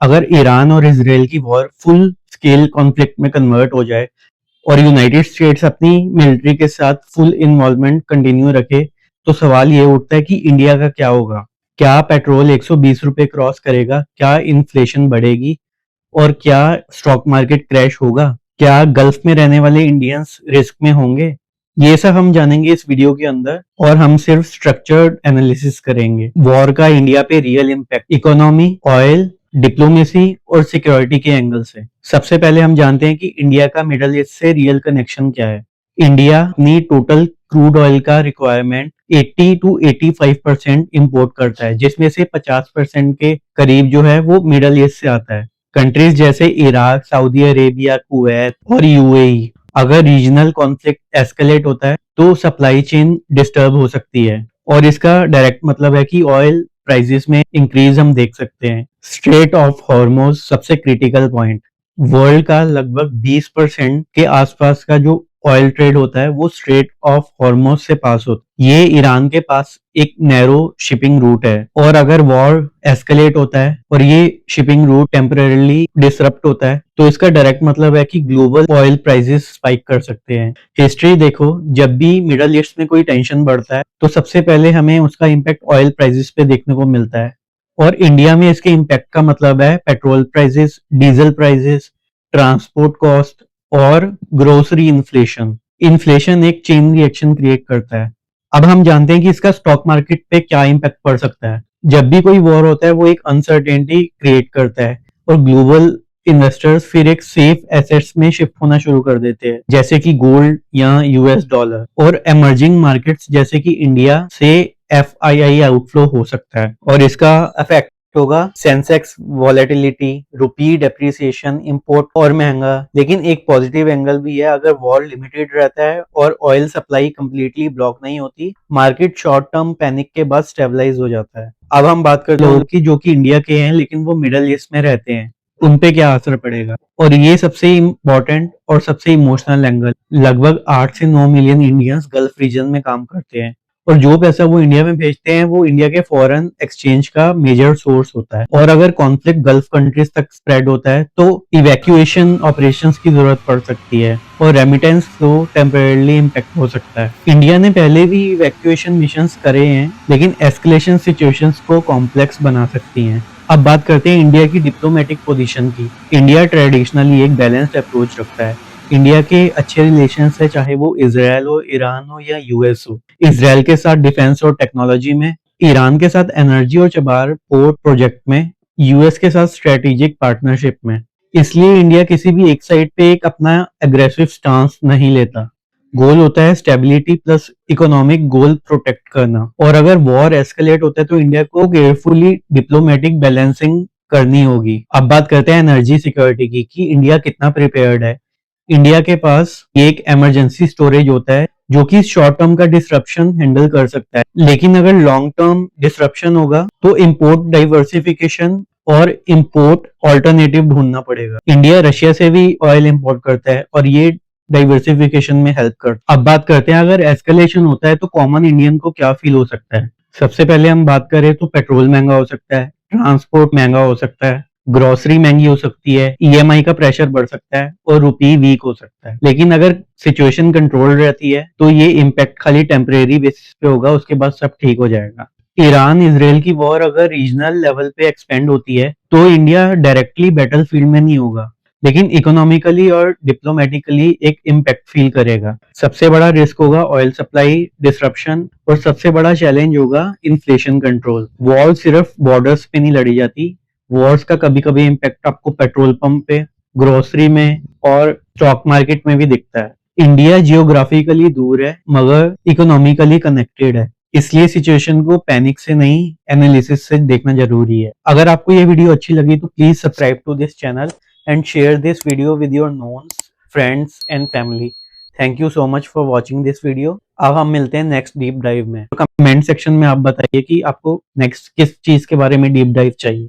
अगर ईरान और इसराइल की वॉर फुल स्केल कॉन्फ्लिक्ट में कन्वर्ट हो जाए और यूनाइटेड स्टेट्स अपनी मिलिट्री के साथ फुल इन्वॉल्वमेंट कंटिन्यू रखे, तो सवाल ये उठता है कि इंडिया का क्या होगा? क्या पेट्रोल 120 रुपए क्रॉस करेगा? क्या इन्फ्लेशन बढ़ेगी? और क्या स्टॉक मार्केट क्रैश होगा? क्या गल्फ में रहने वाले इंडियंस रिस्क में होंगे? ये सब हम जानेंगे इस वीडियो के अंदर, और हम सिर्फ स्ट्रक्चर्ड एनालिसिस करेंगे वॉर का इंडिया पे real impact, economy, oil, diplomacy और सिक्योरिटी के एंगल से। सबसे पहले हम जानते हैं कि इंडिया का मिडल ईस्ट से रियल कनेक्शन क्या है। इंडिया अपनी टोटल क्रूड ऑयल का रिक्वायरमेंट 80 टू 85% इम्पोर्ट करता है, जिसमें से 50% के करीब जो है वो मिडल ईस्ट से आता है। कंट्रीज जैसे इराक, सऊदी अरेबिया, कुवैत और यूएई, अगर रीजनल कॉन्फ्लिक्ट एस्केलेट होता है तो सप्लाई चेन डिस्टर्ब हो सकती है, और इसका डायरेक्ट मतलब है कि ऑयल प्राइसेस में इंक्रीज हम देख सकते हैं। स्ट्रेट ऑफ हॉर्मोज सबसे क्रिटिकल पॉइंट। वर्ल्ड का लगभग 20% के आसपास का जो ऑयल ट्रेड होता है वो स्ट्रेट ऑफ हॉर्मोज से पास होता है। ये ईरान के पास एक नैरो शिपिंग रूट है, और अगर वॉर एस्केलेट होता है और ये शिपिंग रूट टेम्परेली डिसरप्ट होता है तो इसका डायरेक्ट मतलब है कि ग्लोबल ऑयल प्राइसेस स्पाइक कर सकते हैं। हिस्ट्री देखो, जब भी मिडल ईस्ट में कोई टेंशन बढ़ता है तो सबसे पहले हमें उसका इम्पैक्ट ऑयल प्राइसेस पे देखने को मिलता है, और इंडिया में इसके इम्पैक्ट का मतलब है petrol prices, diesel prices, transport cost और ग्रोसरी इन्फ्लेशन। इन्फ्लेशन एक चेन रिएक्शन क्रिएट करता है। अब हम जानते हैं कि इसका स्टॉक मार्केट पे क्या इम्पैक्ट पड़ सकता है। जब भी कोई वॉर होता है वो एक अनसर्टेनिटी क्रिएट करता है, और ग्लोबल इन्वेस्टर्स फिर एक सेफ एसेट्स में शिफ्ट होना शुरू कर देते हैं, जैसे कि गोल्ड या यूएस डॉलर, और इमर्जिंग मार्केट्स जैसे कि इंडिया से एफआईआई आउटफ्लो हो सकता है, और इसका इफेक्ट होगा सेंसेक्स वॉलेटिलिटी, रुपी डेप्रिसिएशन, इंपोर्ट और महंगा। लेकिन एक पॉजिटिव एंगल भी है, अगर वॉर लिमिटेड रहता है और ऑयल सप्लाई कंप्लीटली ब्लॉक नहीं होती, मार्केट शॉर्ट टर्म पैनिक के बाद स्टेबलाइज हो जाता है। अब हम बात करते हैं लोगों की जो कि इंडिया के हैं लेकिन वो मिडल ईस्ट में रहते हैं, उन पे क्या असर पड़ेगा। और ये सबसे इम्पोर्टेंट और सबसे इमोशनल एंगल। लगभग 8 से 9 मिलियन इंडियंस गल्फ रीजन में काम करते हैं, और जो पैसा वो इंडिया में भेजते हैं वो इंडिया के फॉरेन एक्सचेंज का मेजर सोर्स होता है। और अगर कॉन्फ्लिक्ट गल्फ कंट्रीज तक स्प्रेड होता है तो इवैक्यूएशन ऑपरेशंस की जरूरत पड़ सकती है, और रेमिटेंस फ्लो टेम्परेली इम्पैक्ट हो सकता है। इंडिया ने पहले भी इवैक्यूएशन मिशंस करे हैं, लेकिन एस्केलेशन सिचुएशंस को कॉम्प्लेक्स बना सकती हैं। अब बात करते हैं इंडिया की डिप्लोमेटिक पोजीशन की। इंडिया ट्रेडिशनली एक बैलेंस्ड अप्रोच रखता है। इंडिया के अच्छे रिलेशंस है, चाहे वो इजराइल हो, ईरान हो या यूएस हो। इजराइल के साथ डिफेंस और टेक्नोलॉजी में, ईरान के साथ एनर्जी और चबार पोर्ट प्रोजेक्ट में, यूएस के साथ स्ट्रेटेजिक पार्टनरशिप में। इसलिए इंडिया किसी भी एक साइड पे एक अपना एग्रेसिव स्टांस नहीं लेता। गोल होता है स्टेबिलिटी प्लस इकोनॉमिक गोल प्रोटेक्ट करना, और अगर वॉर एस्केलेट होता है तो इंडिया को केयरफुली डिप्लोमेटिक बैलेंसिंग करनी होगी। अब बात करते हैं एनर्जी सिक्योरिटी की, कि इंडिया कितना प्रिपेयर्ड है। इंडिया के पास एक इमरजेंसी स्टोरेज होता है जो कि शॉर्ट टर्म का डिसरप्शन हैंडल कर सकता है, लेकिन अगर लॉन्ग टर्म डिसरप्शन होगा तो इंपोर्ट डाइवर्सिफिकेशन और इंपोर्ट ऑल्टरनेटिव ढूंढना पड़ेगा। इंडिया रशिया से भी ऑयल इंपोर्ट करता है, और ये डाइवर्सिफिकेशन में हेल्प करता है। अब बात करते हैं अगर एस्केलेशन होता है तो कॉमन इंडियन को क्या फील हो सकता है। सबसे पहले हम बात करें तो पेट्रोल महंगा हो सकता है, ट्रांसपोर्ट महंगा हो सकता है, ग्रोसरी महंगी हो सकती है, ईएमआई का प्रेशर बढ़ सकता है, और रुपी वीक हो सकता है। लेकिन अगर सिचुएशन कंट्रोल रहती है तो ये इम्पैक्ट खाली टेम्परेरी बेसिस पे होगा, उसके बाद सब ठीक हो जाएगा। ईरान इसराइल की वॉर अगर रीजनल लेवल पे एक्सपेंड होती है तो इंडिया डायरेक्टली बैटल फील्ड में नहीं होगा, लेकिन इकोनॉमिकली और डिप्लोमेटिकली एक इम्पैक्ट फील करेगा। सबसे बड़ा रिस्क होगा ऑयल सप्लाई डिसरप्शन, और सबसे बड़ा चैलेंज होगा इन्फ्लेशन कंट्रोल। वॉर सिर्फ बॉर्डर्स पे नहीं लड़ी जाती, वॉर्स का कभी कभी इम्पैक्ट आपको पेट्रोल पंप पे, ग्रोसरी में और स्टॉक मार्केट में भी दिखता है। इंडिया जियोग्राफिकली दूर है मगर इकोनॉमिकली कनेक्टेड है, इसलिए सिचुएशन को पैनिक से नहीं एनालिसिस से देखना जरूरी है। अगर आपको ये वीडियो अच्छी लगी तो please subscribe to this channel and share this video with your knowns, friends and family. Thank you so much for watching this video. अब हम मिलते हैं नेक्स्ट डीप डाइव में। कमेंट सेक्शन में आप बताइए कि आपको नेक्स्ट किस चीज के बारे में डीप डाइव चाहिए।